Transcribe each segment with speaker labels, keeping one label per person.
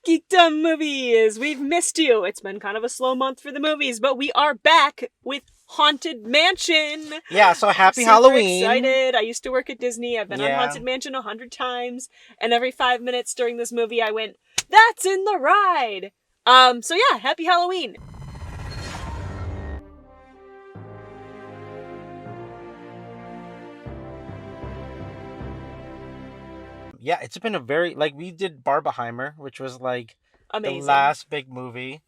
Speaker 1: Geekdom Movies! We've missed you. It's been kind of a slow month for the movies, but we are back with Haunted Mansion.
Speaker 2: Yeah, so happy
Speaker 1: Super
Speaker 2: Halloween.
Speaker 1: Excited. I used to work at Disney. I've been on Haunted Mansion 100 times, and every 5 minutes during this movie I went, "That's in the ride!" So yeah, happy Halloween.
Speaker 2: Yeah, it's been a very, we did Barbenheimer, which was
Speaker 1: Amazing.
Speaker 2: the last big movie,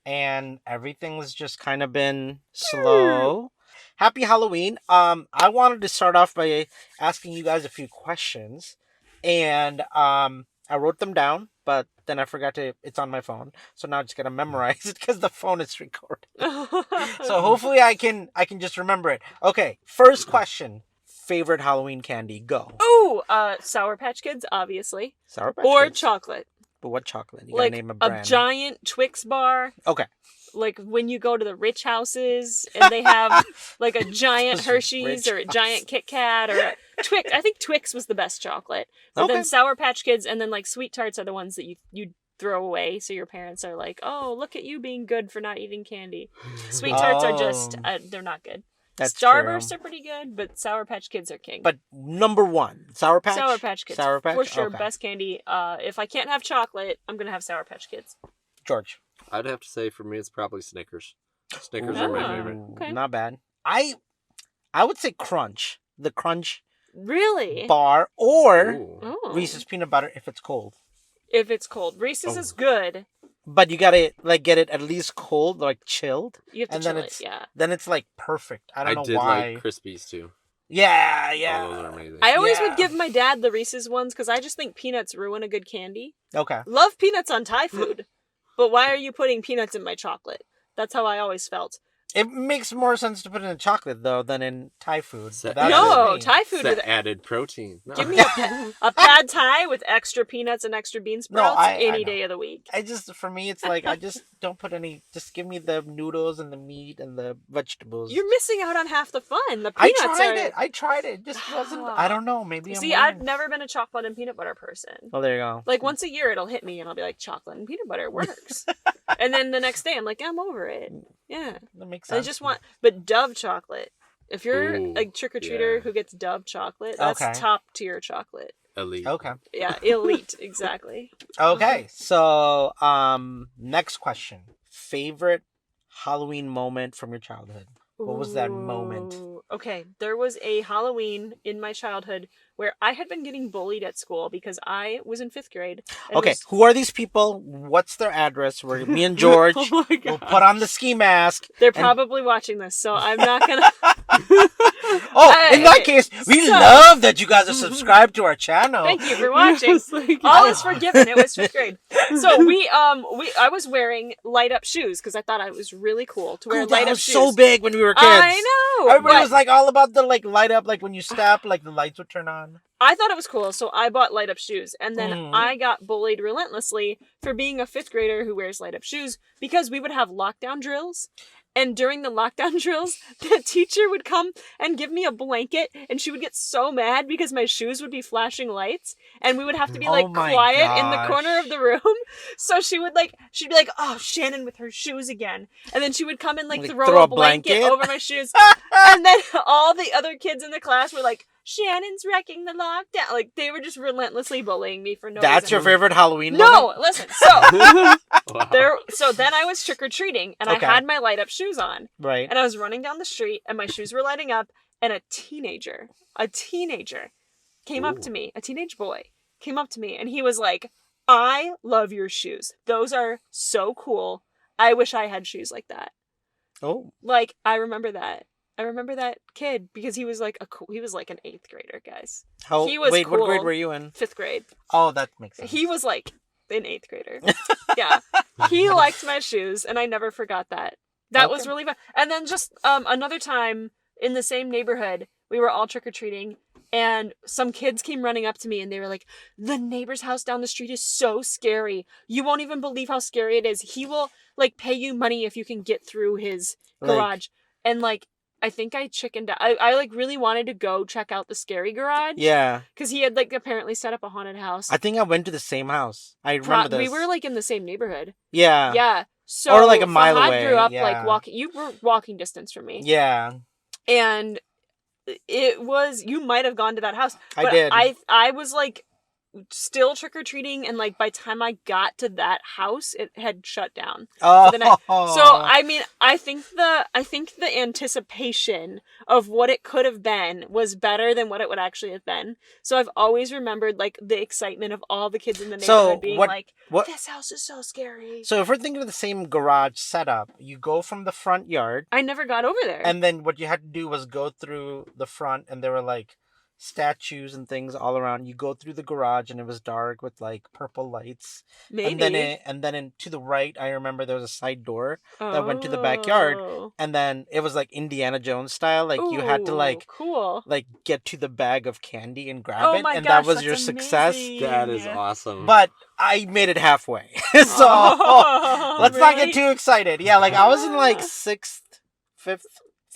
Speaker 2: and everything's just kind of been slow. Happy Halloween. I wanted to start off by asking you guys a few questions, and I wrote them down, but then I forgot it's on my phone, so now I just gotta memorize it because the phone is recording. So hopefully I can just remember it. Okay, first question. Favorite Halloween candy? Go.
Speaker 1: Ooh, Sour Patch Kids, obviously.
Speaker 2: Sour Patch
Speaker 1: or
Speaker 2: Kids?
Speaker 1: chocolate.
Speaker 2: But what chocolate? You gotta name a brand.
Speaker 1: A giant Twix bar.
Speaker 2: Okay.
Speaker 1: Like when you go to the rich houses and they have like a giant Hershey's or a giant Kit Kat or a Twix. I think Twix was the best chocolate. But then Sour Patch Kids and then like Sweet Tarts are the ones that you throw away. So your parents are like, oh, look at you being good for not eating candy. Sweet Tarts are just, they're not good.
Speaker 2: That's
Speaker 1: Starbursts
Speaker 2: true.
Speaker 1: are pretty good, but Sour Patch Kids are king.
Speaker 2: But number one, Sour Patch?
Speaker 1: Sour Patch Kids.
Speaker 2: Sour Patch?
Speaker 1: For sure,
Speaker 2: Okay.
Speaker 1: best candy. If I can't have chocolate, I'm going to have Sour Patch Kids.
Speaker 2: George?
Speaker 3: I'd have to say for me it's probably Snickers. Snickers are my favorite.
Speaker 1: Okay.
Speaker 2: Not bad. I would say Crunch. The Crunch
Speaker 1: Really?
Speaker 2: bar or
Speaker 1: Oh.
Speaker 2: Reese's Peanut Butter if it's cold.
Speaker 1: If it's cold. Reese's is good.
Speaker 2: But you gotta get it at least cold, chilled.
Speaker 1: You have to
Speaker 2: and
Speaker 1: chill
Speaker 2: then
Speaker 1: it, yeah.
Speaker 2: Then it's perfect. I don't know
Speaker 3: did
Speaker 2: why.
Speaker 3: like Krispies too.
Speaker 2: Yeah.
Speaker 3: Oh, those are amazing.
Speaker 1: I always would give my dad the Reese's ones because I just think peanuts ruin a good candy.
Speaker 2: Okay.
Speaker 1: Love peanuts on Thai food. But why are you putting peanuts in my chocolate? That's how I always felt.
Speaker 2: It makes more sense to put it in chocolate though than in Thai food.
Speaker 1: No, Thai food
Speaker 3: with
Speaker 1: with
Speaker 3: added protein. No.
Speaker 1: Give me a pad Thai with extra peanuts and extra bean sprouts any day of the week.
Speaker 2: For me, it's I just don't put any. Just give me the noodles and the meat and the vegetables.
Speaker 1: You're missing out on half the fun. The peanuts
Speaker 2: I tried it. It just wasn't. I don't know. Maybe.
Speaker 1: I've never been a chocolate and peanut butter person.
Speaker 2: Well, there you go.
Speaker 1: Once a year, it'll hit me, and I'll be like, chocolate and peanut butter works. And then the next day, I'm like, I'm over it. Yeah,
Speaker 2: that makes sense.
Speaker 1: I just want, but Dove chocolate. If you're a trick or treater who gets Dove chocolate, that's top tier chocolate.
Speaker 3: Elite.
Speaker 2: Okay.
Speaker 1: Yeah, elite, exactly.
Speaker 2: Okay, so next question: favorite Halloween moment from your childhood? What was that moment?
Speaker 1: Okay, there was a Halloween in my childhood where I had been getting bullied at school because I was in 5th grade.
Speaker 2: Okay, who are these people? What's their address? Where me and George will put on the ski mask.
Speaker 1: They're probably watching this, so I'm not gonna...
Speaker 2: In that case, we love that you guys are subscribed to our channel.
Speaker 1: Thank you for watching. All is forgiven. It was 5th grade. So I was wearing light up shoes because I thought it was really cool to wear light up shoes.
Speaker 2: That was so big when we were kids.
Speaker 1: I know.
Speaker 2: Everybody was all about the light up, when you step, the lights would turn on.
Speaker 1: I thought it was cool, so I bought light up shoes. And then I got bullied relentlessly for being a 5th grader who wears light up shoes because we would have lockdown drills. And during the lockdown drills, the teacher would come and give me a blanket, and she would get so mad because my shoes would be flashing lights, and we would have to be quiet in the corner of the room. So she'd be like, "Oh, Shannon with her shoes again," and then she would come and throw a blanket over my shoes, and then all the other kids in the class were like, "Shannon's wrecking the lockdown." They were just relentlessly bullying me for no reason.
Speaker 2: That's your favorite Halloween
Speaker 1: moment?
Speaker 2: No,
Speaker 1: listen. So so then I was trick or treating, and I had my light up shoes on.
Speaker 2: Right.
Speaker 1: And I was running down the street, and my shoes were lighting up, and a teenager came up to me. A teenage boy came up to me, and he was like, "I love your shoes. Those are so cool. I wish I had shoes like that."
Speaker 2: Oh.
Speaker 1: I remember that. I remember that kid because he was an 8th grader, guys. He was
Speaker 2: Wait,
Speaker 1: cool.
Speaker 2: what grade were you in?
Speaker 1: 5th grade.
Speaker 2: Oh, that makes sense.
Speaker 1: He was an 8th grader. Yeah. He liked my shoes, and I never forgot that. That was really fun. And then just another time in the same neighborhood, we were all trick-or-treating, and some kids came running up to me, and they were like, "The neighbor's house down the street is so scary. You won't even believe how scary it is. He will, pay you money if you can get through his garage." And, I think I chickened out. I like really wanted to go check out the scary garage.
Speaker 2: Yeah.
Speaker 1: Because he had like apparently set up a haunted house.
Speaker 2: I think I went to the same house. I remember this.
Speaker 1: We were like in the same neighborhood.
Speaker 2: Yeah.
Speaker 1: Yeah. So
Speaker 2: or like a mile
Speaker 1: Fahad
Speaker 2: away.
Speaker 1: grew up
Speaker 2: yeah.
Speaker 1: like walking. You were walking distance from me.
Speaker 2: Yeah.
Speaker 1: And it was, you might have gone to that house. But
Speaker 2: I did.
Speaker 1: I was like still trick-or-treating, and like by the time I got to that house it had shut down for the night. So I mean, I think the anticipation of what it could have been was better than what it would actually have been. So I've always remembered like the excitement of all the kids in the neighborhood being like, this house is so scary.
Speaker 2: So if we're thinking of the same garage setup, you go from the front yard.
Speaker 1: I never got over there.
Speaker 2: And then what you had to do was go through the front, and there were like statues and things all around. You go through the garage, and it was dark with like purple lights.
Speaker 1: Maybe.
Speaker 2: And then to the right, I remember there was a side door that went to the backyard, and then it was like Indiana Jones style. Like you had to like
Speaker 1: cool.
Speaker 2: like get to the bag of candy and grab it, and
Speaker 1: gosh,
Speaker 2: that was
Speaker 1: that's
Speaker 2: your
Speaker 1: amazing.
Speaker 2: success.
Speaker 3: That is awesome.
Speaker 2: But I made it halfway, so let's not get too excited. Yeah, like I was in like 6th, 5th,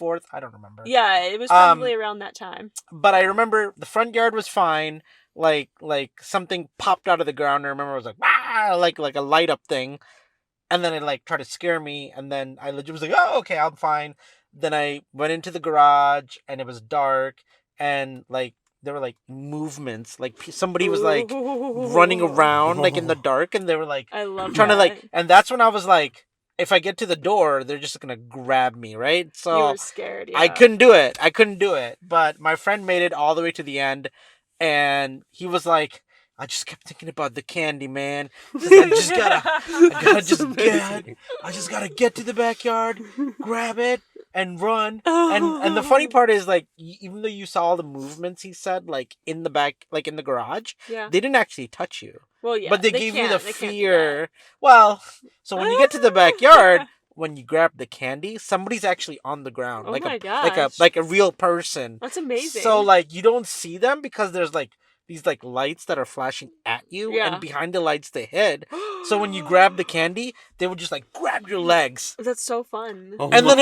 Speaker 2: 4th. I don't remember.
Speaker 1: Yeah, it was probably around that time.
Speaker 2: But I remember the front yard was fine. Like something popped out of the ground. I remember it was like, ah, like a light up thing, and then it like tried to scare me. And then I legit was like, oh, okay, I'm fine. Then I went into the garage, and it was dark, and like there were like movements, like somebody was like running around like in the dark, and they were like
Speaker 1: I love
Speaker 2: trying
Speaker 1: that.
Speaker 2: to like, and that's when I was like, if I get to the door, they're just gonna grab me, right? So
Speaker 1: you were scared. Yeah.
Speaker 2: I couldn't do it. But my friend made it all the way to the end, and he was like, I just kept thinking about the candy, man. I just gotta get to the backyard, grab it, and run. And the funny part is, like, even though you saw all the movements he said, like in the back, like in the garage,
Speaker 1: Yeah.
Speaker 2: they didn't actually touch you.
Speaker 1: Well, yeah.
Speaker 2: But they gave you the
Speaker 1: They can't do
Speaker 2: fear. Well, so when you get to the backyard, when you grab the candy, somebody's actually on the ground,
Speaker 1: Oh
Speaker 2: like
Speaker 1: my
Speaker 2: like a real person.
Speaker 1: That's amazing.
Speaker 2: So like you don't see them because there's like these like lights that are flashing at you,
Speaker 1: Yeah.
Speaker 2: and behind the lights they hid. So when you grab the candy, they would just like grab your legs.
Speaker 1: That's so fun.
Speaker 3: Oh
Speaker 2: And
Speaker 3: my-
Speaker 2: then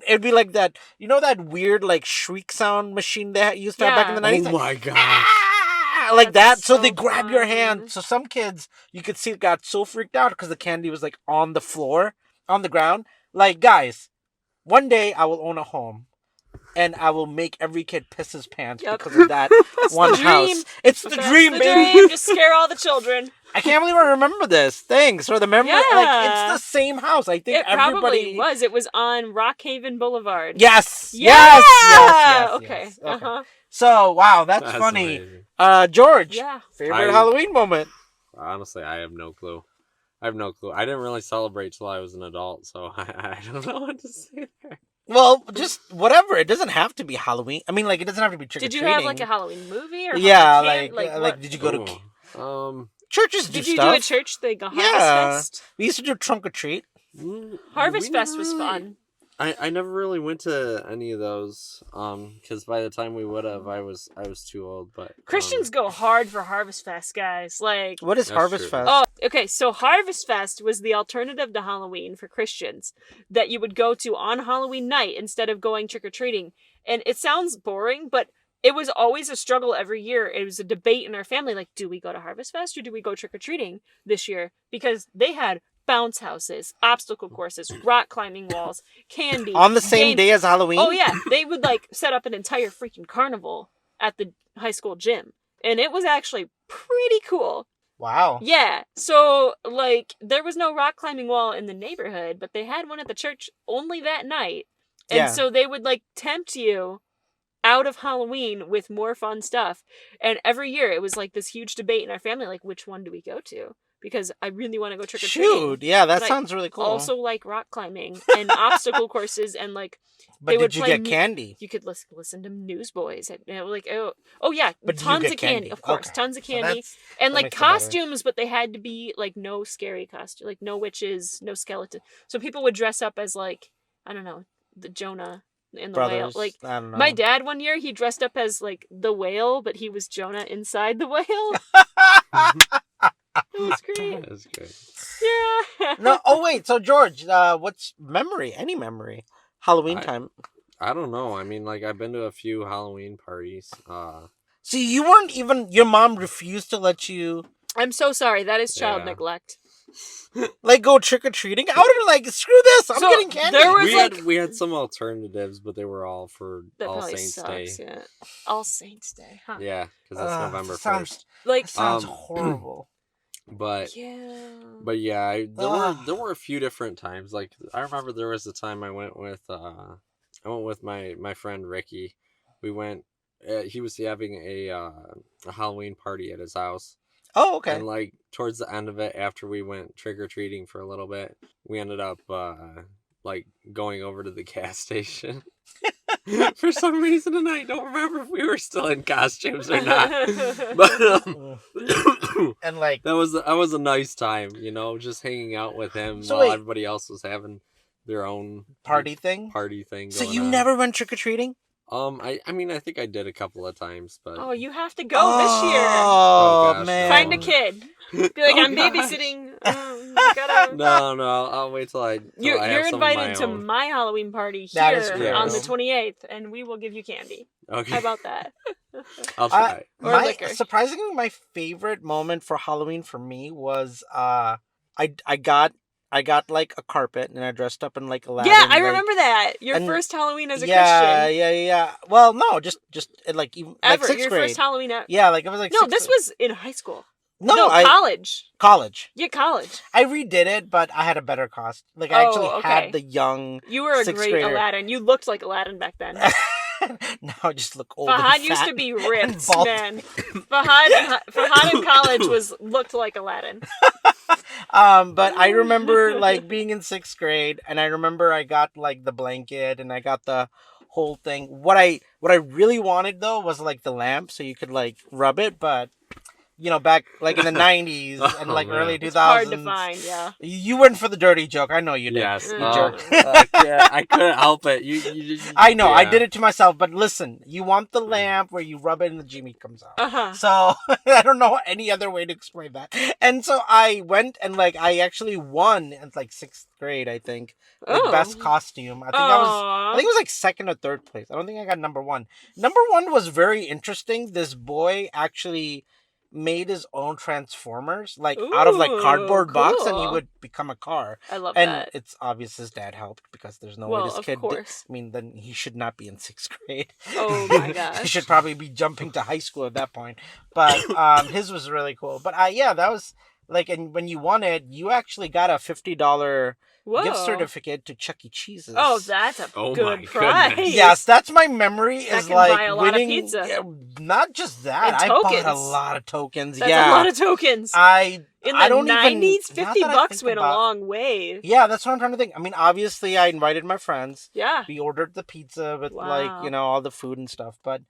Speaker 2: it'd be like that, you know, that weird like shriek sound machine they used to have back in the 90s?
Speaker 3: Oh my gosh.
Speaker 2: "Ah!" Like
Speaker 1: That's
Speaker 2: that. So
Speaker 1: so
Speaker 2: they grab your
Speaker 1: fun.
Speaker 2: hand. So some kids, you could see, got so freaked out because the candy was like on the floor, on the ground. Like, guys, one day I will own a home, and I will make every kid piss his pants
Speaker 1: Yep.
Speaker 2: because of that one
Speaker 1: the dream.
Speaker 2: house. It's the
Speaker 1: That's
Speaker 2: dream,
Speaker 1: the
Speaker 2: baby.
Speaker 1: dream. Just scare all the children.
Speaker 2: I can't believe I remember this. Thanks for the memory. Like,
Speaker 1: Yeah.
Speaker 2: it's the same house. I think
Speaker 1: It
Speaker 2: everybody
Speaker 1: probably was. It was on Rockhaven Boulevard.
Speaker 2: Yes.
Speaker 1: Yeah!
Speaker 2: Yes.
Speaker 1: Okay.
Speaker 2: Yes.
Speaker 1: Uh-huh.
Speaker 2: So wow, that's funny.
Speaker 3: amazing.
Speaker 2: George,
Speaker 1: Yeah.
Speaker 2: favorite Halloween moment.
Speaker 3: Honestly, I have no clue. I didn't really celebrate till I was an adult, so I don't know what to say there.
Speaker 2: Well, just whatever. It doesn't have to be Halloween. I mean, like, it doesn't have to be trick or
Speaker 1: Did
Speaker 2: treating.
Speaker 1: you have like a Halloween movie or
Speaker 2: Yeah,
Speaker 1: Halloween
Speaker 2: like
Speaker 1: what?
Speaker 2: did you go to
Speaker 3: Ooh.
Speaker 2: churches?
Speaker 1: Did
Speaker 2: do
Speaker 1: you
Speaker 2: stuff.
Speaker 1: do a church thing, a Harvest
Speaker 2: Yeah.
Speaker 1: Fest?
Speaker 2: We used to do trunk or treat.
Speaker 1: Harvest
Speaker 3: we
Speaker 1: Fest
Speaker 3: never
Speaker 1: was
Speaker 3: really-
Speaker 1: fun.
Speaker 3: I never really went to any of those, because by the time we would have, I was too old. But
Speaker 1: Christians go hard for Harvest Fest, guys. Like,
Speaker 2: What is
Speaker 3: That's
Speaker 2: Harvest
Speaker 3: true.
Speaker 2: Fest?
Speaker 1: oh, okay. So Harvest Fest was the alternative to Halloween for Christians that you would go to on Halloween night instead of going trick or treating. And it sounds boring, but it was always a struggle every year. It was a debate in our family, like, do we go to Harvest Fest or do we go trick or treating this year? Because they had bounce houses, obstacle courses, rock climbing walls, candy
Speaker 2: On the same
Speaker 1: games.
Speaker 2: day as Halloween?
Speaker 1: Oh yeah, they would like set up an entire freaking carnival at the high school gym, and it was actually pretty cool.
Speaker 2: Wow.
Speaker 1: Yeah, so like there was no rock climbing wall in the neighborhood, but they had one at the church only that night, and
Speaker 2: Yeah.
Speaker 1: so they would like tempt you out of Halloween with more fun stuff. And every year it was like this huge debate in our family, like which one do we go to? Because I really want to go trick or treating.
Speaker 2: Shoot, yeah, that
Speaker 1: But I
Speaker 2: sounds really cool.
Speaker 1: Also like rock climbing and obstacle courses and like
Speaker 2: but
Speaker 1: they would
Speaker 2: did you
Speaker 1: play
Speaker 2: get candy?
Speaker 1: you could listen to Newsboys and like oh yeah,
Speaker 2: But did you
Speaker 1: tons
Speaker 2: get
Speaker 1: of candy,
Speaker 2: candy?
Speaker 1: of course,
Speaker 2: Okay.
Speaker 1: tons of
Speaker 2: So
Speaker 1: candy
Speaker 2: that's-
Speaker 1: and
Speaker 2: that
Speaker 1: like
Speaker 2: makes it better.
Speaker 1: costumes, but they had to be like no scary costume, like no witches, no skeleton. So people would dress up as like I don't know, the Jonah and the whale.
Speaker 2: Brothers.
Speaker 1: Like
Speaker 2: I don't know.
Speaker 1: my dad one year he dressed up as like the whale, but he was Jonah inside the whale. It was great.
Speaker 3: That was good.
Speaker 1: Yeah.
Speaker 2: No, oh wait, so George, what's memory? Any memory? Halloween
Speaker 3: I-
Speaker 2: time.
Speaker 3: I don't know. I mean, like I've been to a few Halloween parties.
Speaker 2: See, you weren't even. Your mom refused to let you
Speaker 1: I'm so sorry. That is child
Speaker 3: Yeah.
Speaker 1: neglect.
Speaker 2: like go trick or treating. I would have been like, screw this. I'm
Speaker 1: So,
Speaker 2: getting candy.
Speaker 1: there was,
Speaker 3: we had some alternatives, but they were all for
Speaker 1: That
Speaker 3: All
Speaker 1: probably
Speaker 3: Saints
Speaker 1: sucks.
Speaker 3: Day.
Speaker 1: Yeah. All Saints Day. Huh.
Speaker 3: Yeah, because it's November
Speaker 2: sounds
Speaker 3: 1st.
Speaker 1: Like,
Speaker 2: sounds
Speaker 3: Um,
Speaker 2: horrible.
Speaker 3: But
Speaker 1: yeah.
Speaker 3: But yeah,
Speaker 2: Ugh.
Speaker 3: there were a few different times. Like I remember there was a time I went with my friend Ricky. We went. He was having a Halloween party at his house,
Speaker 2: Oh, okay.
Speaker 3: and like towards the end of it, after we went trick or treating for a little bit, we ended up like going over to the gas station. For some reason, and I don't remember if we were still in costumes or not. But
Speaker 2: And like,
Speaker 3: that was a nice time, you know, just hanging out with him
Speaker 2: So
Speaker 3: while
Speaker 2: wait.
Speaker 3: everybody else was having their own
Speaker 2: party thing.
Speaker 3: party thing.
Speaker 2: So
Speaker 3: going
Speaker 2: you
Speaker 3: on.
Speaker 2: never went trick or treating?
Speaker 3: I mean, I think I did a couple of times, but
Speaker 1: Oh, you have to go this year.
Speaker 2: Oh,
Speaker 3: gosh,
Speaker 2: man.
Speaker 1: Find a kid. Be like,
Speaker 3: Oh,
Speaker 1: I'm
Speaker 3: gosh.
Speaker 1: babysitting. You gotta.
Speaker 3: No, I'll wait till I.
Speaker 1: You're
Speaker 3: have some of
Speaker 1: invited
Speaker 3: my
Speaker 1: to
Speaker 3: own.
Speaker 1: my Halloween party
Speaker 2: That is
Speaker 1: here on the
Speaker 3: true.
Speaker 1: 28th, and we will give you candy.
Speaker 3: Okay,
Speaker 1: How about that?
Speaker 3: I'll try.
Speaker 1: Or liquor.
Speaker 2: Surprisingly, my favorite moment for Halloween for me was I got like a carpet and I dressed up in like Aladdin.
Speaker 1: Yeah, I
Speaker 2: like-
Speaker 1: remember that. Your
Speaker 2: and-
Speaker 1: first Halloween as a
Speaker 2: yeah,
Speaker 1: Christian.
Speaker 2: yeah. Well, no, just like even like
Speaker 1: Ever.
Speaker 2: sixth
Speaker 1: Your
Speaker 2: grade.
Speaker 1: first Halloween ever.
Speaker 2: Yeah, like it was like
Speaker 1: No,
Speaker 2: sixth
Speaker 1: this
Speaker 2: grade.
Speaker 1: was in high school.
Speaker 2: no,
Speaker 1: College.
Speaker 2: college.
Speaker 1: Yeah, college.
Speaker 2: I redid it, but I had a better cost. Like I actually
Speaker 1: Oh, okay.
Speaker 2: had the young.
Speaker 1: You were a
Speaker 2: Sixth
Speaker 1: great
Speaker 2: grader.
Speaker 1: Aladdin. You looked like Aladdin back then.
Speaker 2: Now I just look old.
Speaker 1: Fahad
Speaker 2: and
Speaker 1: used
Speaker 2: fat
Speaker 1: to be
Speaker 2: and
Speaker 1: ripped,
Speaker 2: bald.
Speaker 1: man. Fahad in college looked like Aladdin.
Speaker 2: But I remember like being in sixth grade, and I remember I got like the blanket and I got the whole thing. What I really wanted though was like the lamp, so you could like rub it. But you know, back like in the 90s and like
Speaker 3: man.
Speaker 2: early 2000s,
Speaker 1: It's hard to find, yeah.
Speaker 2: You went for the dirty joke. I know you did.
Speaker 3: Yes,
Speaker 1: You
Speaker 2: jerk.
Speaker 3: yeah, I couldn't help it. You
Speaker 2: I know. I
Speaker 3: yeah.
Speaker 2: did it to myself. But listen, you want the lamp where you rub it and the genie comes out.
Speaker 1: Uh-huh.
Speaker 2: So I don't know any other way to explain that. And so I went and like I actually won in like sixth grade, I think. Like
Speaker 1: Oh.
Speaker 2: best costume. I think it was like second or third place. I don't think I got number one. Number one was very interesting. This boy actually made his own Transformers, like out of like
Speaker 1: Ooh,
Speaker 2: cardboard box, and he
Speaker 1: cool.
Speaker 2: would become a car.
Speaker 1: I love
Speaker 2: And
Speaker 1: that.
Speaker 2: it's obvious his dad helped because there's no
Speaker 1: Well,
Speaker 2: way this
Speaker 1: of
Speaker 2: kid.
Speaker 1: course.
Speaker 2: I mean, then he should not be in sixth grade.
Speaker 1: Oh my
Speaker 2: He
Speaker 1: gosh.
Speaker 2: should probably be jumping to high school at that point. But his was really cool. But yeah, that was like, and when you won it, you actually got a $50
Speaker 1: Whoa.
Speaker 2: gift certificate to Chuck E. Cheese's.
Speaker 1: Oh, that's a
Speaker 3: Oh my
Speaker 1: good prize.
Speaker 3: goodness.
Speaker 2: Yes, that's my memory.
Speaker 1: That
Speaker 2: Is
Speaker 1: can
Speaker 2: like
Speaker 1: buy a lot of
Speaker 2: winning.
Speaker 1: pizza.
Speaker 2: Yeah, not just that,
Speaker 1: And
Speaker 2: I bought
Speaker 1: tokens.
Speaker 2: a lot of tokens.
Speaker 1: That's
Speaker 2: yeah,
Speaker 1: a lot of tokens.
Speaker 2: I
Speaker 1: In
Speaker 2: I
Speaker 1: the
Speaker 2: don't
Speaker 1: 90s,
Speaker 2: even,
Speaker 1: 50
Speaker 2: now that I
Speaker 1: bucks
Speaker 2: think
Speaker 1: went a
Speaker 2: about-
Speaker 1: long way.
Speaker 2: Yeah, that's what I'm trying to think. I mean, obviously, I invited my friends.
Speaker 1: Yeah.
Speaker 2: We ordered the pizza with
Speaker 1: Wow.
Speaker 2: like all the food and stuff. But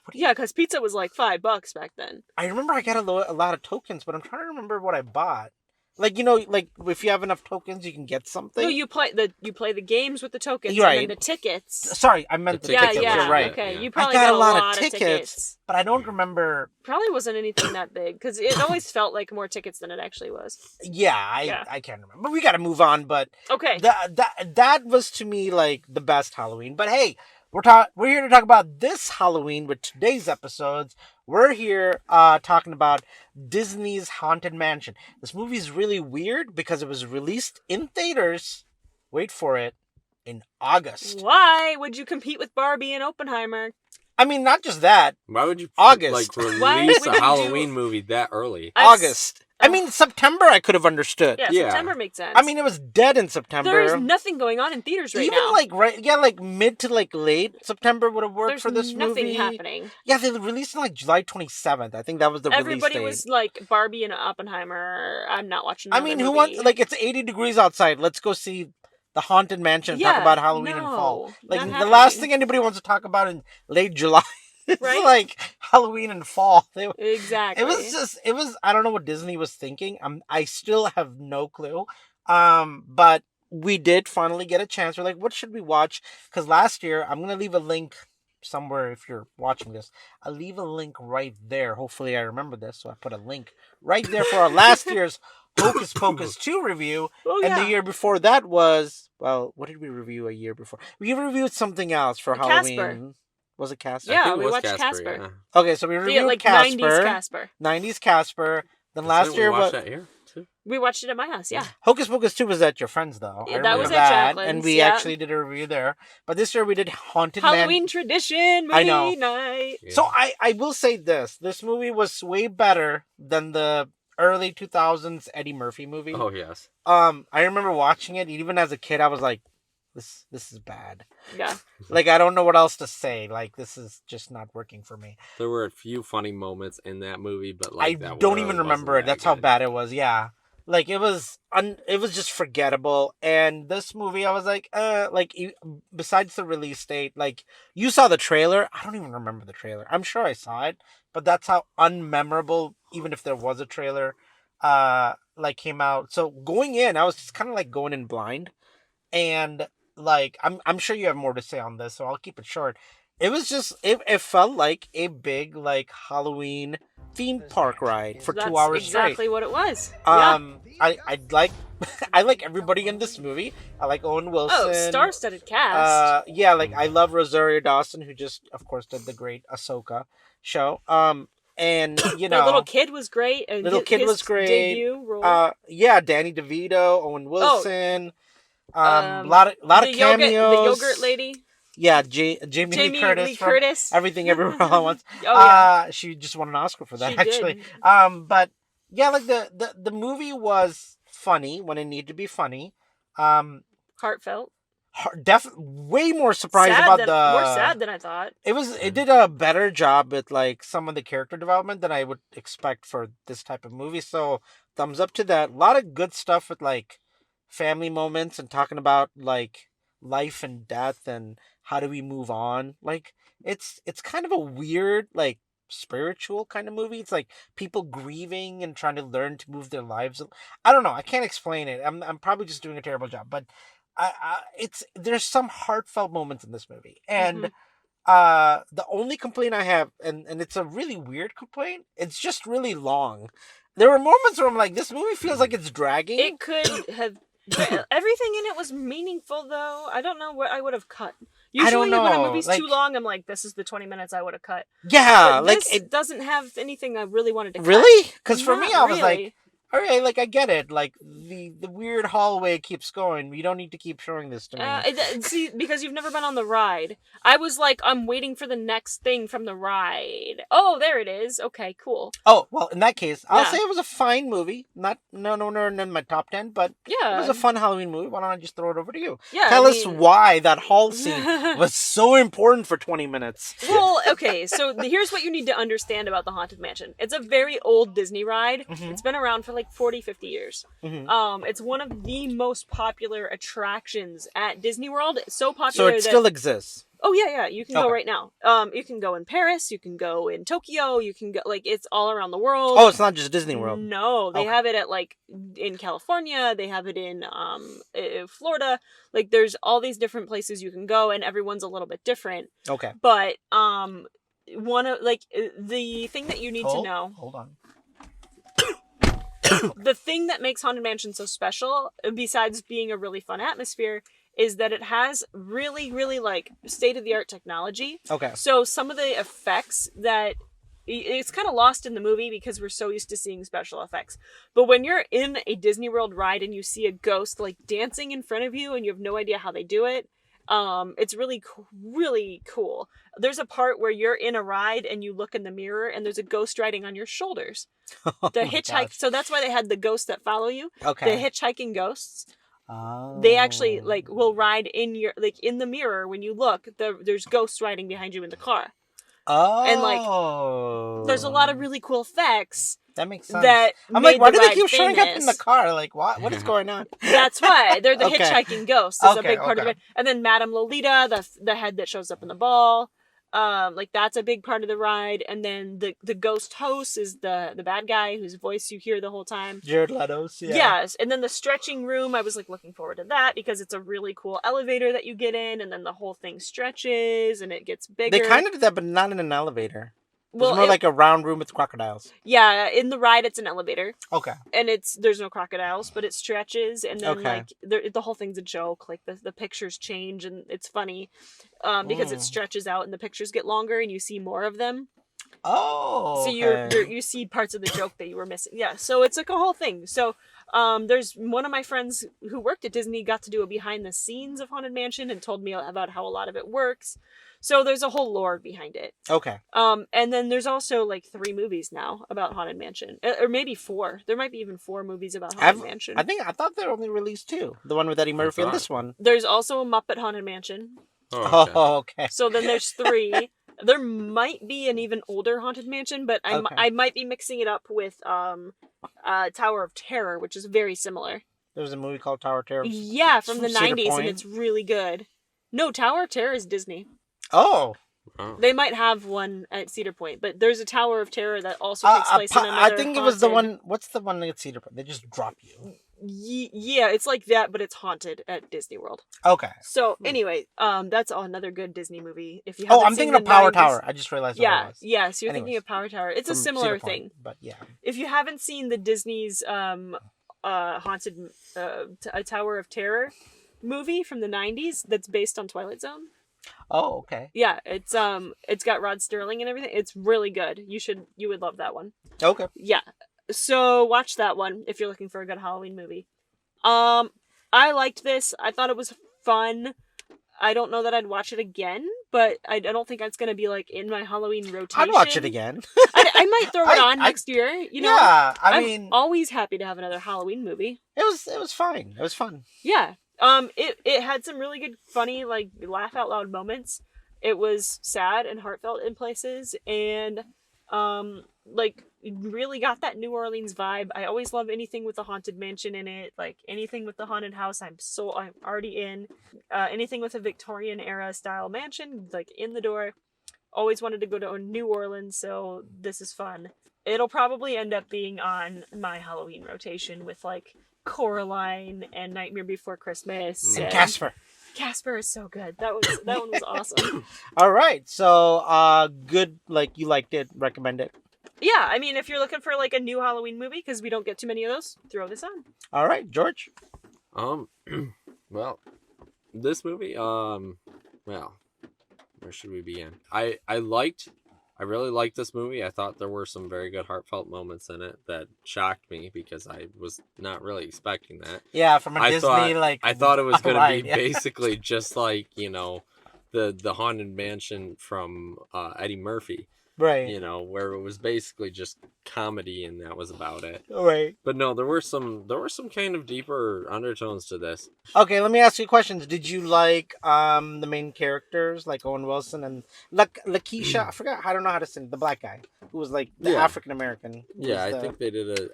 Speaker 2: what do you
Speaker 1: Yeah, because pizza was like $5 back then.
Speaker 2: I remember I got a lot of tokens, but I'm trying to remember what I bought. Like like if you have enough tokens, you can get something.
Speaker 1: No, you play the games with the tokens
Speaker 2: You're
Speaker 1: and
Speaker 2: right.
Speaker 1: then the tickets.
Speaker 2: Sorry, I meant
Speaker 3: The
Speaker 2: the
Speaker 1: Yeah,
Speaker 3: tickets,
Speaker 2: tickets.
Speaker 1: yeah.
Speaker 2: You're right.
Speaker 1: Okay,
Speaker 3: Yeah.
Speaker 1: you
Speaker 2: I
Speaker 1: probably
Speaker 2: got
Speaker 1: got
Speaker 2: a lot of
Speaker 1: of
Speaker 2: tickets, but I don't remember.
Speaker 1: Probably wasn't anything that big because it always felt like more tickets than it actually was.
Speaker 2: Yeah,
Speaker 1: Yeah.
Speaker 2: I can't remember. But we got to move on. But
Speaker 1: Okay.
Speaker 2: that was to me like the best Halloween. But hey, we're here to talk about this Halloween with today's episodes. We're here talking about Disney's Haunted Mansion. This movie is really weird because it was released in theaters. Wait for it, in August.
Speaker 1: Why would you compete with Barbie and Oppenheimer?
Speaker 2: I mean, not just that.
Speaker 3: Why would you
Speaker 2: August.
Speaker 3: like
Speaker 1: Why
Speaker 3: release
Speaker 1: would
Speaker 3: a
Speaker 1: you
Speaker 3: Halloween movie that early?
Speaker 2: August. I mean, September I could have understood.
Speaker 1: Yeah,
Speaker 3: Yeah.
Speaker 1: September makes sense.
Speaker 2: I mean, it was dead in September.
Speaker 1: there is nothing going on in theaters right
Speaker 2: Even
Speaker 1: now.
Speaker 2: like mid to like late September would have worked
Speaker 1: There's
Speaker 2: for this
Speaker 1: nothing
Speaker 2: movie.
Speaker 1: happening.
Speaker 2: Yeah, they released on like July 27th. I think that was the
Speaker 1: Everybody
Speaker 2: release date.
Speaker 1: was like Barbie and Oppenheimer. I'm not watching.
Speaker 2: I
Speaker 1: another
Speaker 2: mean, who
Speaker 1: movie.
Speaker 2: wants like it's 80 degrees outside. Let's go see the Haunted Mansion and talk
Speaker 1: Yeah,
Speaker 2: about Halloween and
Speaker 1: no,
Speaker 2: fall. Like
Speaker 1: not
Speaker 2: the last
Speaker 1: happening.
Speaker 2: thing anybody wants to talk about in late July is
Speaker 1: Right?
Speaker 2: like Halloween and fall.
Speaker 1: Exactly.
Speaker 2: It was I don't know what Disney was thinking. I still have no clue. But we did finally get a chance. We're like, what should we watch? Because last year, I'm gonna leave a link somewhere if you're watching this. I'll leave a link right there. Hopefully I remember this, so I put a link right there for our last year's Hocus Pocus 2 review.
Speaker 1: Oh,
Speaker 2: And
Speaker 1: yeah.
Speaker 2: the year before that was, well, what did we review a year before? We reviewed something else for Halloween.
Speaker 1: Casper.
Speaker 2: Was it Casper?
Speaker 3: I
Speaker 1: Yeah,
Speaker 3: think it
Speaker 1: we
Speaker 3: was
Speaker 1: watched Casper.
Speaker 3: Yeah.
Speaker 2: Okay, so we
Speaker 1: The,
Speaker 2: reviewed
Speaker 1: like,
Speaker 2: Casper.
Speaker 1: 90s Casper.
Speaker 2: 90s Casper. Then last
Speaker 3: Didn't
Speaker 2: year
Speaker 3: we watch
Speaker 2: was
Speaker 3: that here too?
Speaker 1: We watched it at my house, yeah.
Speaker 2: Hocus Pocus 2 was at your friend's though.
Speaker 1: Yeah,
Speaker 2: I
Speaker 1: that
Speaker 2: remember
Speaker 1: was
Speaker 3: at
Speaker 2: that,
Speaker 1: Jacqueline's,
Speaker 2: and we
Speaker 1: yeah.
Speaker 2: actually did a review there. But this year we did Haunted Man.
Speaker 1: Halloween tradition movie
Speaker 2: I know.
Speaker 1: night.
Speaker 3: Yeah.
Speaker 2: So I will say this: this movie was way better than the early 2000s Eddie Murphy movie.
Speaker 3: Oh yes.
Speaker 2: I remember watching it. Even as a kid, I was like, "This is bad."
Speaker 1: Yeah.
Speaker 2: Like I don't know what else to say. Like this is just not working for me.
Speaker 3: There were a few funny moments in that movie, but like
Speaker 2: I
Speaker 3: that
Speaker 2: don't
Speaker 3: really
Speaker 2: even
Speaker 3: wasn't
Speaker 2: remember it.
Speaker 3: that
Speaker 2: That's how
Speaker 3: good.
Speaker 2: bad it was. Yeah, like it was just forgettable. And this movie, I was like, besides the release date, like you saw the trailer. I don't even remember the trailer. I'm sure I saw it, but that's how unmemorable. Even if there was a trailer, like came out. So going in, I was just kind of like going in blind, and like I'm sure you have more to say on this, so I'll keep it short. It was just it felt like a big like Halloween theme park ride for
Speaker 1: That's
Speaker 2: 2 hours
Speaker 1: exactly
Speaker 2: straight.
Speaker 1: what it was. Yeah.
Speaker 2: I like I like everybody in this movie. I like Owen Wilson.
Speaker 1: Oh, star-studded cast.
Speaker 2: Yeah, like I love Rosario Dawson, who just of course did the great Ahsoka show. And you
Speaker 1: The
Speaker 2: know,
Speaker 1: little kid was great. And
Speaker 2: Little kid
Speaker 1: his
Speaker 2: was great.
Speaker 1: Debut role.
Speaker 2: yeah, Danny DeVito, Owen
Speaker 1: Oh,
Speaker 2: Wilson. Lot of
Speaker 1: the
Speaker 2: cameos.
Speaker 1: the yogurt lady.
Speaker 2: Yeah, Jamie Lee Curtis.
Speaker 1: Lee
Speaker 2: from
Speaker 1: Curtis.
Speaker 2: Everything Everywhere All at Once.
Speaker 1: Oh yeah.
Speaker 2: She just won an Oscar for that
Speaker 1: She
Speaker 2: actually.
Speaker 1: did.
Speaker 2: But yeah, like the movie was funny when it needed to be funny.
Speaker 1: Heartfelt.
Speaker 2: Way more surprised
Speaker 1: Sad
Speaker 2: about
Speaker 1: than,
Speaker 2: the
Speaker 1: more sad than I thought.
Speaker 2: It did a better job with like some of the character development than I would expect for this type of movie. So thumbs up to that. A lot of good stuff with like family moments and talking about like life and death and how do we move on. Like it's kind of a weird like spiritual kind of movie. It's like people grieving and trying to learn to move their lives. I don't know. I can't explain it. I'm probably just doing a terrible job, but there's some heartfelt moments in this movie, and the only complaint I have, and it's a really weird complaint, it's just really long. There were moments where I'm like, this movie feels like it's dragging.
Speaker 1: It could have. Everything in it was meaningful, though. I don't know what I would have cut. Usually,
Speaker 2: don't
Speaker 1: when a
Speaker 2: know,
Speaker 1: movie's
Speaker 2: like-
Speaker 1: too long, I'm like, this is the 20 minutes I would have cut.
Speaker 2: Yeah,
Speaker 1: But
Speaker 2: like
Speaker 1: this
Speaker 2: it
Speaker 1: doesn't have anything I really wanted to cut.
Speaker 2: really, because for me,
Speaker 1: Not
Speaker 2: I was like,
Speaker 1: really.
Speaker 2: all right, like I get it. Like the weird hallway keeps going. You don't need to keep showing this to me.
Speaker 1: See, because you've never been on the ride. I was like, I'm waiting for the next thing from the ride. Oh, there it is. Okay, cool.
Speaker 2: Oh well, in that case, I'll
Speaker 1: Yeah.
Speaker 2: say it was a fine movie. Not no in my top 10, but
Speaker 1: Yeah.
Speaker 2: it was a fun Halloween movie. Why don't I just throw it over to you?
Speaker 1: Yeah,
Speaker 2: Tell
Speaker 1: I
Speaker 2: us
Speaker 1: mean-
Speaker 2: why that hall scene was so important for 20 minutes.
Speaker 1: Well, okay, so here's what you need to understand about the Haunted Mansion. It's a very old Disney ride.
Speaker 2: Mhm.
Speaker 1: It's been around for like 40, 50 years.
Speaker 2: Mhm.
Speaker 1: It's one of the most popular attractions at Disney World. It's so
Speaker 2: So
Speaker 1: popular
Speaker 2: it
Speaker 1: that...
Speaker 2: still exists.
Speaker 1: Oh, yeah, you can go
Speaker 2: Okay.
Speaker 1: right now. You can go in Paris, you can go in Tokyo, you can go, like, it's all around the world.
Speaker 2: Oh, it's not just Disney World.
Speaker 1: No, they
Speaker 2: Okay.
Speaker 1: have it at, like, in California, they have it in Florida. Like, there's all these different places you can go, and everyone's a little bit different.
Speaker 2: Okay.
Speaker 1: But, one of, like, the thing that you need to know...
Speaker 2: Hold on.
Speaker 1: The thing that makes Haunted Mansion so special, besides being a really fun atmosphere, is that it has really, really, like, state-of-the-art technology.
Speaker 2: Okay.
Speaker 1: So some of the effects that... It's kind of lost in the movie because we're so used to seeing special effects. But when you're in a Disney World ride and you see a ghost, like, dancing in front of you and you have no idea how they do it, it's really, really cool. There's a part where you're in a ride and you look in the mirror and there's a ghost riding on your shoulders.
Speaker 2: Oh
Speaker 1: The
Speaker 2: my
Speaker 1: hitchhike.
Speaker 2: gosh.
Speaker 1: So that's why they had the ghosts that follow you.
Speaker 2: Okay.
Speaker 1: The hitchhiking ghosts.
Speaker 2: Oh.
Speaker 1: They actually like will ride in your like in the mirror when you look. There's ghosts riding behind you in the car.
Speaker 2: Oh.
Speaker 1: and, like, There's a lot of really cool effects
Speaker 2: that makes sense.
Speaker 1: that
Speaker 2: I'm
Speaker 1: made
Speaker 2: like, why
Speaker 1: the
Speaker 2: do they
Speaker 1: ride
Speaker 2: keep showing up in
Speaker 1: famous.
Speaker 2: the car? Like, what is going on?
Speaker 1: That's why they're the
Speaker 2: Okay.
Speaker 1: hitchhiking ghosts. Is a
Speaker 2: Okay,
Speaker 1: big part of
Speaker 2: okay.
Speaker 1: it. And then Madame Lolita, the head that shows up in the ball. Like that's a big part of the ride. And then the ghost host is the bad guy whose voice you hear the whole time.
Speaker 2: Jared Leto's. Yeah.
Speaker 1: Yes, and then the stretching room, I was like looking forward to that because it's a really cool elevator that you get in, and then the whole thing stretches and it gets bigger.
Speaker 2: They kind of did that, but not in an elevator. It's more like a round room with crocodiles.
Speaker 1: Yeah, in the ride it's an elevator.
Speaker 2: Okay.
Speaker 1: And there's no crocodiles, but it stretches, and then
Speaker 2: Okay.
Speaker 1: like the whole thing's a joke. Like the pictures change, and it's funny, because it stretches out and the pictures get longer and you see more of them.
Speaker 2: Oh.
Speaker 1: So you see parts of the joke that you were missing. Yeah. So it's like a whole thing. So there's one of my friends who worked at Disney got to do a behind the scenes of Haunted Mansion and told me about how a lot of it works. So there's a whole lore behind it.
Speaker 2: Okay.
Speaker 1: And then there's also like 3 movies now about Haunted Mansion, or maybe 4. There might be even 4 movies about Haunted Mansion.
Speaker 2: I thought they only released 2. The one with Eddie Murphy and this one.
Speaker 1: There's also a Muppet Haunted Mansion.
Speaker 2: Oh, okay.
Speaker 1: So then there's 3. There might be an even older Haunted Mansion, but I might be mixing it up with Tower of Terror, which is very similar.
Speaker 2: There's a movie called Tower of Terror.
Speaker 1: Yeah, from the 90s, and it's really good. No, Tower of Terror is Disney.
Speaker 2: Oh.
Speaker 1: They might have one at Cedar Point, but there's a Tower of Terror that also takes place in another
Speaker 2: I think it was the one... What's the one at Cedar Point? They just drop you.
Speaker 1: Yeah, it's like that, but it's haunted at Disney World.
Speaker 2: Okay.
Speaker 1: So, anyway, that's another good Disney movie. If you haven't
Speaker 2: I'm thinking of Power Tower. I just realized what it was.
Speaker 1: Yeah, so you're thinking of Power Tower. It's a similar thing.
Speaker 2: But yeah.
Speaker 1: If you haven't seen the Disney's haunted a Tower of Terror movie from the 90s that's based on Twilight Zone.
Speaker 2: Oh, okay.
Speaker 1: Yeah, it's got Rod Sterling and everything. It's really good. You would love that one.
Speaker 2: Okay.
Speaker 1: Yeah. So watch that one if you're looking for a good Halloween movie. I liked this. I thought it was fun. I don't know that I'd watch it again, but I don't think it's gonna be like in my Halloween rotation.
Speaker 2: I'd watch it again.
Speaker 1: I might throw it on next year. You know.
Speaker 2: Yeah,
Speaker 1: I'm always happy to have another Halloween movie.
Speaker 2: It was fine. It was fun.
Speaker 1: Yeah. It had some really good, funny, like laugh out loud moments. It was sad and heartfelt in places, and like really got that New Orleans vibe. I always love anything with the haunted mansion in it, like anything with the haunted house. I'm already in. Anything with a Victorian era style mansion, like in the door. Always wanted to go to New Orleans, so this is fun. It'll probably end up being on my Halloween rotation with like Coraline and Nightmare Before Christmas
Speaker 2: and Casper.
Speaker 1: Casper is so good. That one was awesome.
Speaker 2: All right, so good. Like you liked it. Recommend it.
Speaker 1: Yeah, I mean, if you're looking for like a new Halloween movie, because we don't get too many of those, throw this on.
Speaker 2: All right, George.
Speaker 3: Well, this movie, well, where should we begin? I really liked this movie. I thought there were some very good heartfelt moments in it that shocked me because I was not really expecting that.
Speaker 2: Yeah, from a Disney
Speaker 3: I thought it was going to be
Speaker 2: yeah.
Speaker 3: basically just like, the Haunted Mansion from Eddie Murphy.
Speaker 2: Right.
Speaker 3: Where it was basically just comedy and that was about it.
Speaker 2: Right.
Speaker 3: But no, there were some kind of deeper undertones to this.
Speaker 2: Okay, let me ask you questions. Did you like the main characters, like Owen Wilson and Lakeisha? I don't know how to say it, the black guy who was like the African American.
Speaker 3: Yeah, I think they did a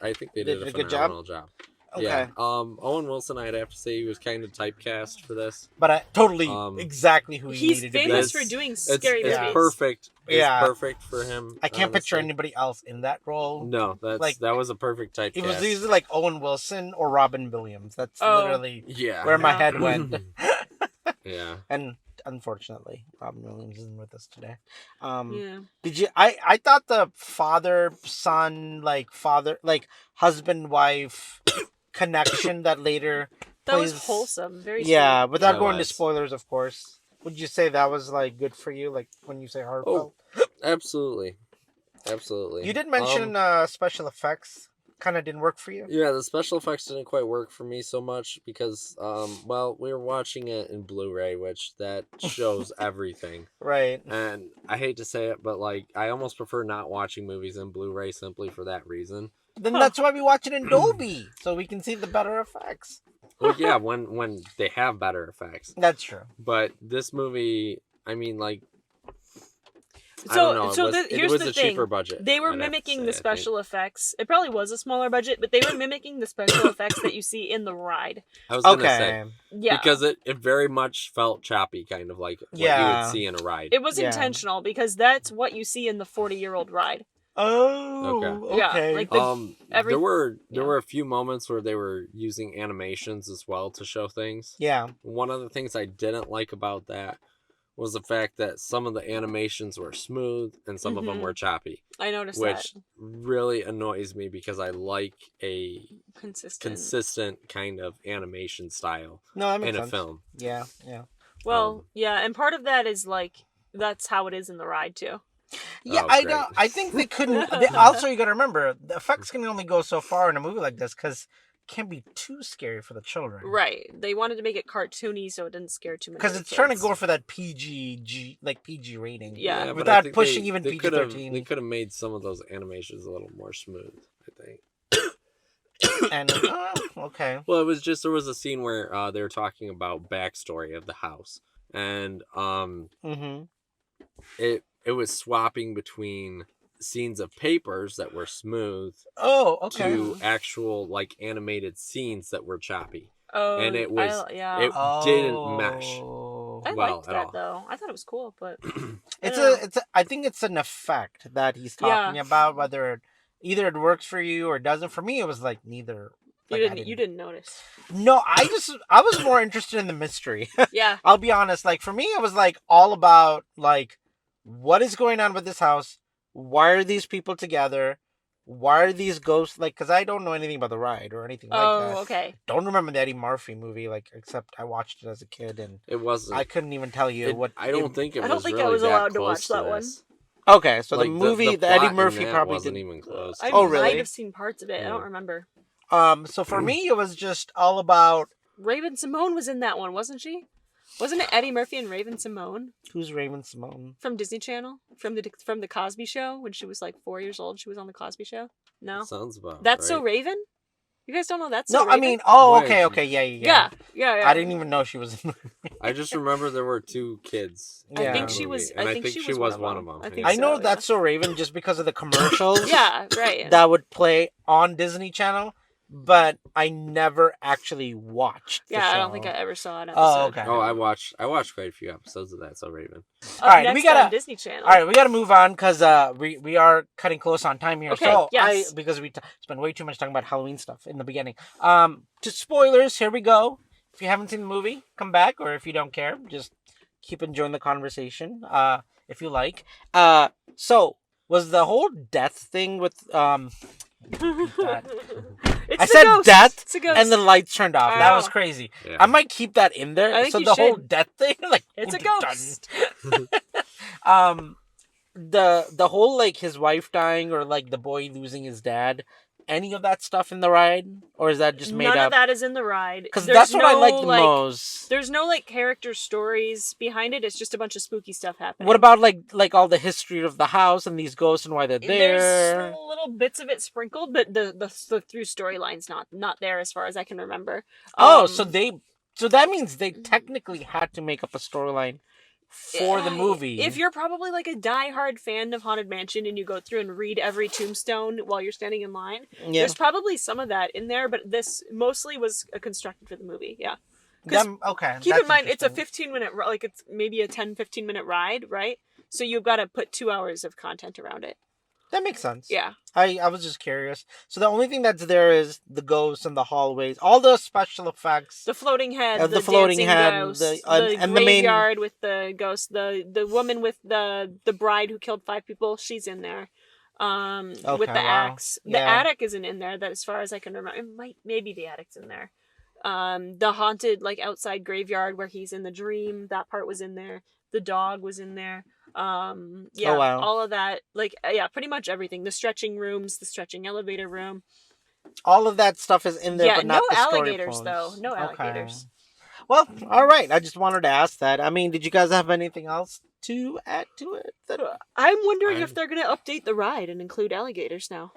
Speaker 2: good
Speaker 3: phenomenal job.
Speaker 2: Okay.
Speaker 3: Yeah. Owen Wilson, I'd have to say he was kind of typecast for this.
Speaker 2: But totally exactly who he needed to be.
Speaker 1: He's famous for doing scary movies.
Speaker 3: It's perfect.
Speaker 2: Yeah.
Speaker 3: It's perfect for him.
Speaker 2: I can't picture anybody else in that role.
Speaker 3: No, that was a perfect typecast.
Speaker 2: It was either like Owen Wilson or Robin Williams. That's literally where my head went.
Speaker 3: Yeah.
Speaker 2: And unfortunately, Robin Williams isn't with us today.
Speaker 1: Yeah.
Speaker 2: Did you? I thought the father-son, husband wife connection that later
Speaker 1: was wholesome, very sweet.
Speaker 2: Yeah, without going to spoilers, of course. Would you say that was like good for you? Like when you say heartfelt?
Speaker 3: Oh, absolutely.
Speaker 2: You did mention special effects kind of didn't work for you.
Speaker 3: Yeah, the special effects didn't quite work for me so much because, we were watching it in Blu-ray, which that shows everything.
Speaker 2: Right.
Speaker 3: And I hate to say it, but like I almost prefer not watching movies in Blu-ray simply for that reason.
Speaker 2: Then that's why we watch it in Dolby, so we can see the better effects.
Speaker 3: Well, yeah, when they have better effects.
Speaker 2: That's true.
Speaker 3: But this movie, I mean, like, I
Speaker 1: So,
Speaker 3: don't know.
Speaker 1: here's
Speaker 3: it was
Speaker 1: the
Speaker 3: a
Speaker 1: thing.
Speaker 3: cheaper budget.
Speaker 1: They were mimicking the special effects. It probably was a smaller budget, but they were mimicking the special effects that you see in the ride.
Speaker 3: I was gonna say,
Speaker 1: yeah,
Speaker 3: because it very much felt choppy, kind of like what you would see in a ride.
Speaker 1: It was intentional because that's what you see in the 40-year-old ride.
Speaker 2: Oh, okay.
Speaker 1: Yeah, like
Speaker 3: there were a few moments where they were using animations as well to show things.
Speaker 2: Yeah.
Speaker 3: One of the things I didn't like about that was the fact that some of the animations were smooth and some of them were choppy.
Speaker 1: I noticed
Speaker 3: which
Speaker 1: that.
Speaker 3: really annoys me because I like a consistent kind of animation style
Speaker 2: that makes
Speaker 3: in
Speaker 2: sense.
Speaker 3: a film.
Speaker 2: Yeah.
Speaker 1: Well, yeah, and part of that is like that's how it is in the ride too.
Speaker 2: Yeah,
Speaker 3: Oh,
Speaker 2: I
Speaker 3: great.
Speaker 2: know. I think they couldn't. Also, you got to remember the effects can only go so far in a movie like this because it can't be too scary for the children.
Speaker 1: Right. They wanted to make it cartoony so it didn't scare too many.
Speaker 2: Because it's trying to go for that PG rating.
Speaker 1: Yeah,
Speaker 3: but
Speaker 2: without
Speaker 3: I think
Speaker 2: pushing even
Speaker 3: they
Speaker 2: PG-13.
Speaker 3: They could have made some of those animations a little more smooth, I think.
Speaker 2: And okay.
Speaker 3: Well, it was just there was a scene where they were talking about backstory of the house, and it was swapping between scenes of papers that were smooth to actual like animated scenes that were choppy.
Speaker 1: Oh,
Speaker 3: and it was it didn't mesh.
Speaker 1: I
Speaker 3: well
Speaker 1: liked
Speaker 3: at
Speaker 1: that
Speaker 3: all.
Speaker 1: though. I thought it was cool, but
Speaker 2: I think it's an effect that he's talking about, whether either it works for you or it doesn't. For me, it was like neither. Like,
Speaker 1: you didn't notice.
Speaker 2: No, I was more interested in the mystery.
Speaker 1: Yeah.
Speaker 2: I'll be honest. Like for me, it was like all about like what is going on with this house. Why are these people together? Why are these ghosts like? Because I don't know anything about the ride or anything like that.
Speaker 1: Oh, okay.
Speaker 2: Don't remember the Eddie Murphy movie, like except I watched it as a kid and
Speaker 3: it wasn't.
Speaker 2: I couldn't even tell you what.
Speaker 3: I don't think
Speaker 1: I was allowed to watch that one.
Speaker 2: Okay, so
Speaker 3: like,
Speaker 2: the movie, the Eddie Murphy probably
Speaker 3: wasn't
Speaker 2: didn't
Speaker 3: even close.
Speaker 1: I
Speaker 2: really?
Speaker 1: might have seen parts of it. I don't remember.
Speaker 2: So for me, it was just all about.
Speaker 1: Raven Simone was in that one, wasn't she? Wasn't it Eddie Murphy and Raven Simone?
Speaker 2: Who's Raven Simone?
Speaker 1: From Disney Channel? From the Cosby Show? When she was like 4 years old, she was on the Cosby Show? No?
Speaker 3: That sounds about
Speaker 1: That's
Speaker 3: right.
Speaker 1: So Raven? You guys don't know That's
Speaker 2: No,
Speaker 1: So Raven?
Speaker 2: I mean, yeah. I didn't even know she was in the movie.
Speaker 3: I just remember there were 2 kids.
Speaker 1: I think she was.
Speaker 3: And I think she was one of them.
Speaker 2: I know That's So Raven just because of the commercials.
Speaker 1: Yeah, right.
Speaker 2: That would play on Disney Channel, but I never actually watched.
Speaker 1: Yeah, I don't think I ever saw an episode.
Speaker 2: Oh, okay.
Speaker 3: Oh, I watched quite a few episodes of That's So Raven.
Speaker 2: All right, we gotta
Speaker 1: on Disney Channel.
Speaker 2: All right, we gotta move on because we are cutting close on time here.
Speaker 1: Okay,
Speaker 2: so
Speaker 1: yes.
Speaker 2: because we spent way too much talking about Halloween stuff in the beginning. Just spoilers. Here we go. If you haven't seen the movie, come back, or if you don't care, just keep enjoying the conversation. If you like. So was the whole death thing with I said
Speaker 1: ghost.
Speaker 2: death,
Speaker 1: it's a ghost.
Speaker 2: and the lights turned off. That was crazy. Yeah. I might keep that in there.
Speaker 1: I think
Speaker 2: so
Speaker 1: you
Speaker 2: the
Speaker 1: should.
Speaker 2: whole death thing, like
Speaker 1: it's a ghost.
Speaker 2: The whole like his wife dying or like the boy losing his dad. Any of that stuff in the ride, or is that just made up?
Speaker 1: None of that is in the ride.
Speaker 2: Because that's what I like the most.
Speaker 1: There's no like character stories behind it. It's just a bunch of spooky stuff happening.
Speaker 2: What about like all the history of the house and these ghosts and why they're there?
Speaker 1: There's little bits of it sprinkled, but the through storyline's not there as far as I can remember.
Speaker 2: So that means they technically had to make up a storyline for the movie.
Speaker 1: If you're probably like a diehard fan of Haunted Mansion and you go through and read every tombstone while you're standing in line, there's probably some of that in there, but this mostly was constructed for the movie. Yeah.
Speaker 2: Okay.
Speaker 1: Keep in mind, it's a 15-minute, like it's maybe a 10-15 minute ride, right? So you've got to put 2 hours of content around it.
Speaker 2: That makes sense.
Speaker 1: Yeah.
Speaker 2: I was just curious. So the only thing that's there is the ghosts and the hallways, all the special effects.
Speaker 1: The floating head,
Speaker 2: the floating head,
Speaker 1: ghost,
Speaker 2: the
Speaker 1: graveyard with the ghost, the woman with the bride who killed 5 people, she's in there. With the axe. The attic isn't in there, that as far as I can remember. Maybe the attic's in there. The haunted like outside graveyard where he's in the dream, that part was in there. The dog was in there. All of that, pretty much everything. The stretching rooms, the stretching elevator room.
Speaker 2: All of that stuff is in there, but not the story
Speaker 1: alligators though. No alligators.
Speaker 2: Well, all right. I just wanted to ask that. I mean, did you guys have anything else to add to it?
Speaker 1: I'm wondering if they're going to update the ride and include alligators now.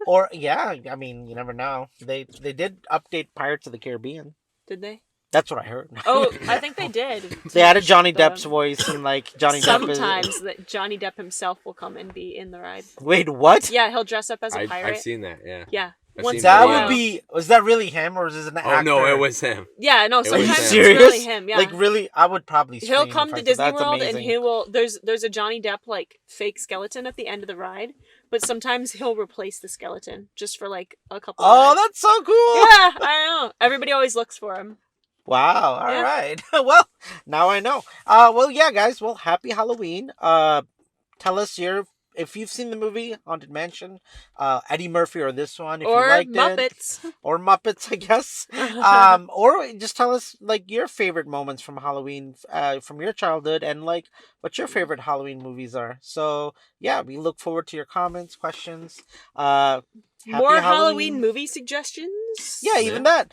Speaker 2: Or I mean, you never know. They did update Pirates of the Caribbean.
Speaker 1: Did they?
Speaker 2: That's what I heard.
Speaker 1: Oh, I think they did.
Speaker 2: They added Johnny Depp's voice and like Johnny Depp.
Speaker 1: Sometimes that Johnny Depp himself will come and be in the ride.
Speaker 2: Wait, what?
Speaker 1: Yeah, he'll dress up as a pirate.
Speaker 3: I've seen that. Yeah.
Speaker 1: Yeah.
Speaker 2: That would be. Was that really him or is it an actor?
Speaker 3: Oh no, it was him.
Speaker 1: Yeah, no. Sometimes it's
Speaker 2: serious?
Speaker 1: really him. Yeah.
Speaker 2: Like really, I would probably.
Speaker 1: He'll come to Disney World
Speaker 2: amazing.
Speaker 1: and he will. There's a Johnny Depp like fake skeleton at the end of the ride, but sometimes he'll replace the skeleton just for like a couple.
Speaker 2: Oh, that's so cool!
Speaker 1: Yeah, I know. Everybody always looks for him.
Speaker 2: Wow. All
Speaker 1: Yeah.
Speaker 2: right. Well, now I know. Well, yeah, guys. Well, happy Halloween. Tell us if you've seen the movie Haunted Mansion, Eddie Murphy or this one, if you
Speaker 1: Or
Speaker 2: liked it,
Speaker 1: Muppets.
Speaker 2: or Muppets, I guess. Or just tell us like your favorite moments from Halloween, from your childhood, and like what your favorite Halloween movies are. So yeah, we look forward to your comments, questions. Happy
Speaker 1: More Halloween
Speaker 2: Halloween.
Speaker 1: movie suggestions?
Speaker 2: Yeah, even that.